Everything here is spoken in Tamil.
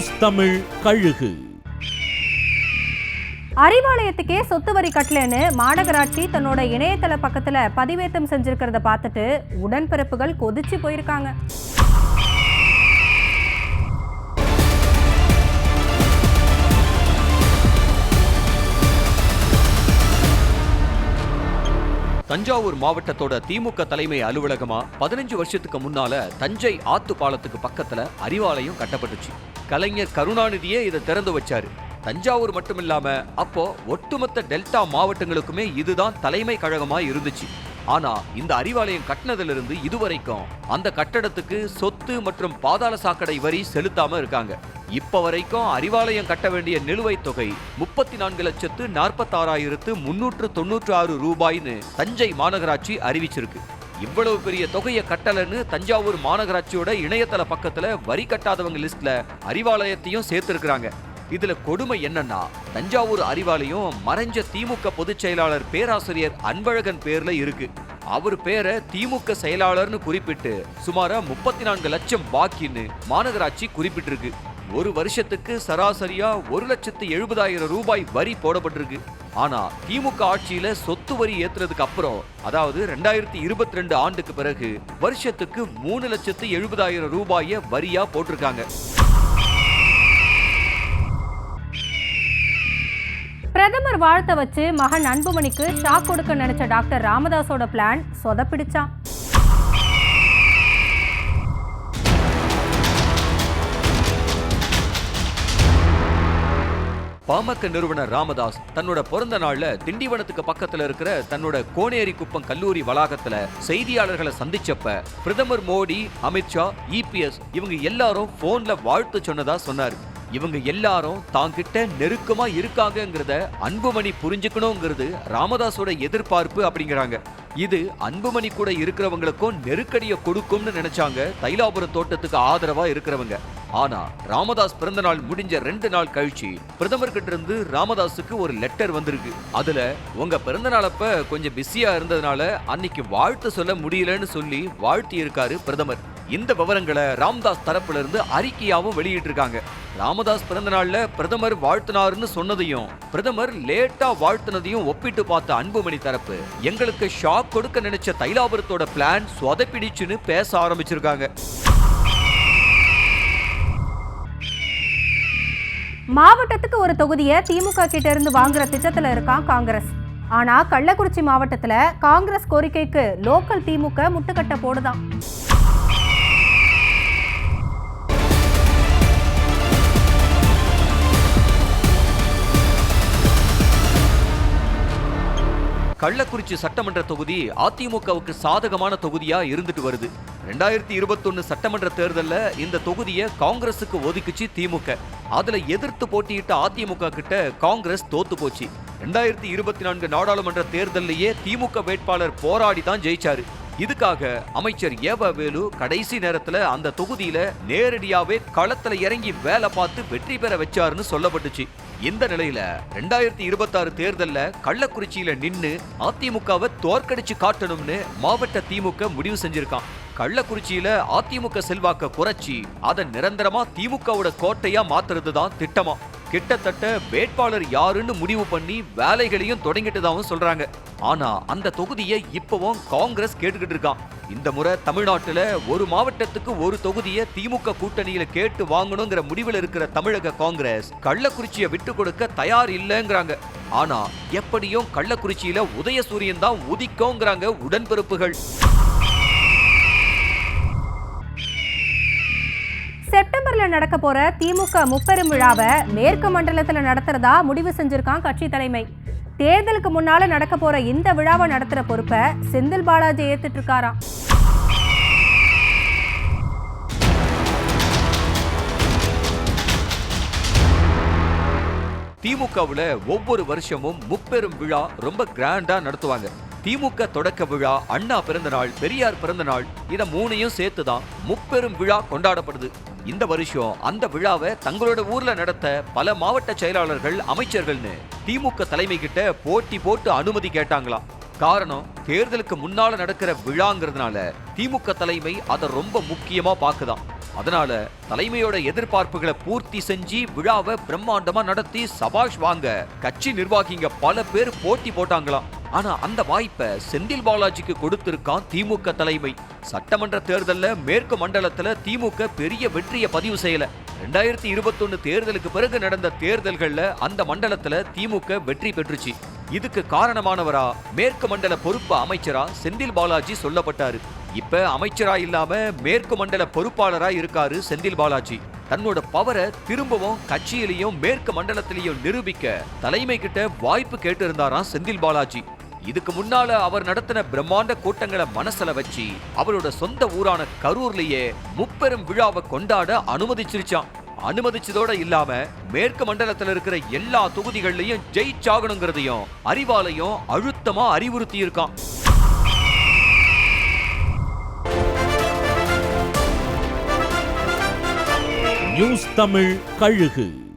நியூஸ் தமிழ் கழுகு. அறிவாலயத்துக்கே சொத்து வரி கட்டலன்னு மாநகராட்சி தன்னோட இணையதள பக்கத்துல பதிவேற்றம் செஞ்சிருக்கிறத பார்த்துட்டு உடன்பிறப்புகள் கொதிச்சு போயிருக்காங்க. தஞ்சாவூர் மாவட்டத்தோட திமுக தலைமை அலுவலகமா 15 வருஷத்துக்கு முன்னால தஞ்சை ஆத்து பாலத்துக்கு பக்கத்துல அறிவாலயம் கட்டப்பட்டுச்சு. கலைஞர் கருணாநிதியே இதை திறந்து வச்சாரு. தஞ்சாவூர் மட்டுமில்லாம அப்போ ஒட்டுமொத்த டெல்டா மாவட்டங்களுக்குமே இதுதான் தலைமை கழகமா இருந்துச்சு. ஆனா இந்த அறிவாலயம் கட்டினதிலிருந்து இதுவரைக்கும் அந்த கட்டடத்துக்கு சொத்து மற்றும் பாதாள சாக்கடை வரி செலுத்தாம இருக்காங்க. இப்ப வரைக்கும் அறிவாலயம் கட்ட வேண்டிய நிலுவைத் தொகை 34,46,396 ரூபாய்னு தஞ்சை மாநகராட்சி அறிவிச்சிருக்கு. இவ்வளவு பெரிய தொகையை கட்டலன்னு தஞ்சாவூர் மாநகராட்சியோட இணையதள பக்கத்துல வரி கட்டாதவங்க லிஸ்ட்ல அறிவாலயத்தையும் சேர்த்திருக்கிறாங்க. இதுல கொடுமை என்னன்னா, தஞ்சாவூர் அறிவாலயம் மறைஞ்ச திமுக பொதுச் செயலாளர் பேராசிரியர் அன்பழகன் பேர்ல இருக்கு. அவர் பேரை திமுக செயலாளர்னு குறிப்பிட்டு சுமாரா 34 லட்சம் பாக்கின்னு மாநகராட்சி குறிப்பிட்டிருக்கு. ஒரு வருஷத்துக்கு சராசரியா 1,70,000 ரூபாய் வரி போடப்பட்டிருக்கு. ஆனா திமுக ஆட்சியில சொத்து வரி ஏத்துறதுக்கு அப்புறம், அதாவது 2022 ஆண்டுக்கு பிறகு வருஷத்துக்கு 3,70,000 ரூபாய வரியா போட்டிருக்காங்க. பிரதமர் வாழ்த்த வச்சு மகன் அன்புமணிக்கு ஷாக் கொடுக்க நினைச்ச டாக்டர் ராமதாஸோட பிளான் சொதப்பிடிச்சான். பாமக நிறுவனர் ராமதாஸ் தன்னோட பிறந்த நாள்ல திண்டிவனத்துக்கு பக்கத்துல இருக்கிற தன்னோட கோனேரி குப்பம் கல்லூரி வளாகத்துல செய்தியாளர்களை சந்திச்சப்ப பிரதமர் மோடி, அமித்ஷா, EPS இவங்க எல்லாரும் போன்ல வாழ்த்து சொன்னதா சொன்னாரு. இவங்க எல்லாரும் தாங்கிட்ட நெருக்கமா இருக்காங்கிறத அன்புமணி புரிஞ்சுக்கணுங்கிறது ராமதாஸோட எதிர்பார்ப்பு அப்படிங்கிறாங்க. இது அன்புமணி கூட இருக்கிறவங்களுக்கும் நெருக்கடியை கொடுக்கும்னு நினைச்சாங்க தைலாபுரம் தோட்டத்துக்கு ஆதரவா இருக்கிறவங்க. ஆனா ராமதாஸ் பிறந்த நாள் முடிஞ்ச 2 நாள் கழிச்சு பிரதமர் கிட்ட இருந்து ராமதாஸுக்கு ஒரு லெட்டர் வந்திருக்கு. அதுல உங்க பிறந்த நாளப்ப கொஞ்சம் பிஸியா இருந்ததுனால அன்னைக்கு வாழ்த்து சொல்ல முடியலன்னு சொல்லி வாழ்த்தி இருக்காரு பிரதமர். இந்த விவரங்களை ராமதாஸ் தரப்புல இருந்து அறிக்கையாவும் வெளியிட்டு இருக்காங்க. ராமதாஸ் பிறந்த நாள்ல பிரதமர் வாழ்த்தினாருன்னு சொன்னதையும் பிரதமர் லேட்டா வாழ்த்தினதையும் ஒப்பிட்டு பார்த்த அன்புமணி தரப்பு எங்களுக்கு ஷாக் கொடுக்க நினைச்ச தைலாபுரத்தோட பிளான் சொதப்பிடிச்சுன்னு பேச ஆரம்பிச்சிருக்காங்க. மாவட்டத்துக்கு ஒரு தொகுதியை திமுக கிட்ட இருந்து வாங்குற திட்டத்துல இருக்கான் காங்கிரஸ். ஆனா கள்ளக்குறிச்சி மாவட்டத்துல காங்கிரஸ் கோரிக்கைக்கு லோக்கல் திமுக முட்டுக்கட்ட போடுதான். கள்ளக்குறிச்சி சட்டமன்ற தொகுதி அதிமுகவுக்கு சாதகமான தொகுதியா இருந்துட்டு வருது. 2021 சட்டமன்ற தேர்தல்ல இந்த தொகுதியை காங்கிரசுக்கு ஒதுக்குச்சு திமுக. அதுல எதிர்த்து போட்டியிட்ட அதிமுக கிட்ட காங்கிரஸ் தோத்து போச்சு. 2024 நாடாளுமன்ற தேர்தலையே திமுக வேட்பாளர் போராடி தான் ஜெயிச்சாரு. இதுக்காக அமைச்சர் ஏவவேலு கடைசி நேரத்துல அந்த தொகுதியில நேரடியாவே களத்துல இறங்கி வேலை பார்த்து வெற்றி பெற வச்சாருன்னு சொல்லப்பட்டுச்சு. இந்த நிலையில 2026 தேர்தல்ல கள்ளக்குறிச்சியில நின்னு அதிமுகவை தோற்கடிச்சு காட்டணும்னு மாவட்ட திமுக முடிவு செஞ்சிருக்கான். கள்ளக்குறிச்சியில அதிமுக செல்வாக்க குறைச்சி அதை நிரந்தரமா திமுகவோட கோட்டையா மாத்துறதுதான் திட்டமா. கிட்டத்தட்ட வேட்பாளர் யாருன்னு முடிவு பண்ணி வேலைகளையும் தொடங்கிட்டதாவும் சொல்றாங்க. ஆனா அந்த தொகுதியை இப்பவும் காங்கிரஸ் கேட்டுக்கிட்டு இருக்கான். இந்த முறை தமிழ்நாட்டுல ஒரு மாவட்டத்துக்கு ஒரு தொகுதியை திமுக கூட்டணியில கேட்டு வாங்கணுங்கிற முடிவில் இருக்கிற தமிழக காங்கிரஸ் கள்ளக்குறிச்சியை விட்டு கொடுக்க தயார் இல்லைங்கிறாங்க. ஆனா எப்படியும் கள்ளக்குறிச்சியில உதயசூரியன் தான் உதிக்கும்ங்கிறாங்க உடன்பிறப்புகள். செப்டம்பர்ல நடக்க போற திமுக முப்பெரும் விழாவை மேற்கு மண்டலத்துல நடத்துறதா முடிவு செஞ்சிருக்கான் கட்சி தலைமை. தேர்தலுக்கு முன்னால நடக்க போற இந்த விழாவை நடத்துற பொறுப்பை செந்தில் பாலாஜி ஏத்துட்டு இருக்காராம். திமுகவுல ஒவ்வொரு வருஷமும் முப்பெரும் விழா ரொம்ப கிராண்டா நடத்துவாங்க. திமுக தொடக்க விழா, அண்ணா பிறந்த நாள், பெரியார் பிறந்த நாள், இத 3ஐயும் சேர்த்துதான் முப்பெரும் விழா கொண்டாடப்படுது. இந்த வருஷம் அந்த விழாவை தங்களோட ஊர்ல நடத்த பல மாவட்ட செயலாளர்கள், அமைச்சர்கள்னு திமுக தலைமை கிட்ட போட்டி போட்டு அனுமதி கேட்டாங்களாம். காரணம், தேர்தலுக்கு முன்னால நடக்கிற விழாங்கிறதுனால திமுக தலைமை அதை ரொம்ப முக்கியமா பாக்குதான். அதனால தலைமையோட எதிர்பார்ப்புகளை பூர்த்தி செஞ்சு விழாவை பிரம்மாண்டமா நடத்தி சபாஷ் வாங்க கட்சி நிர்வாகிங்க பல பேர் போட்டி போட்டாங்களாம். ஆனா அந்த வாய்ப்பை செந்தில் பாலாஜிக்கு கொடுத்திருக்கான் திமுக தலைமை. சட்டமன்ற தேர்தல்ல மேற்கு மண்டலத்துல திமுக பெரிய வெற்றியை பதிவு செய்யல. 2021 தேர்தலுக்கு பிறகு நடந்த தேர்தல்கள்ல அந்த மண்டலத்துல திமுக வெற்றி பெற்றுச்சு. இதுக்கு காரணமானவரா மேற்கு மண்டல பொறுப்பு அமைச்சரா செந்தில் பாலாஜி சொல்லப்பட்டாரு. இப்ப அமைச்சரா இல்லாம மேற்கு மண்டல பொறுப்பாளரா இருக்காரு செந்தில் பாலாஜி. தன்னோட பவரை திரும்பவும் கட்சியிலையும் மேற்கு மண்டலத்திலையும் நிரூபிக்க தலைமை கிட்ட வாய்ப்பு கேட்டு இருந்தாராம் செந்தில் பாலாஜி. இதுக்கு முன்னால அவர் நடத்தின பிரம்மாண்ட கூட்டங்களை மனசுல வச்சு அவரோட சொந்த ஊரான கரூர்லயே முப்பெரும் விழாவை கொண்டாட அனுமதிச்சிருச்சான். அனுமதிச்சதோட இல்லாம மேற்கு மண்டலத்துல இருக்கிற எல்லா தொகுதிகள்லயும் ஜெயிச்சாகணுங்கிறதையும் அறிவாலையும் அழுத்தமா அறிவுறுத்தி இருக்கான். நியூஸ் தமிழ் கழுகு.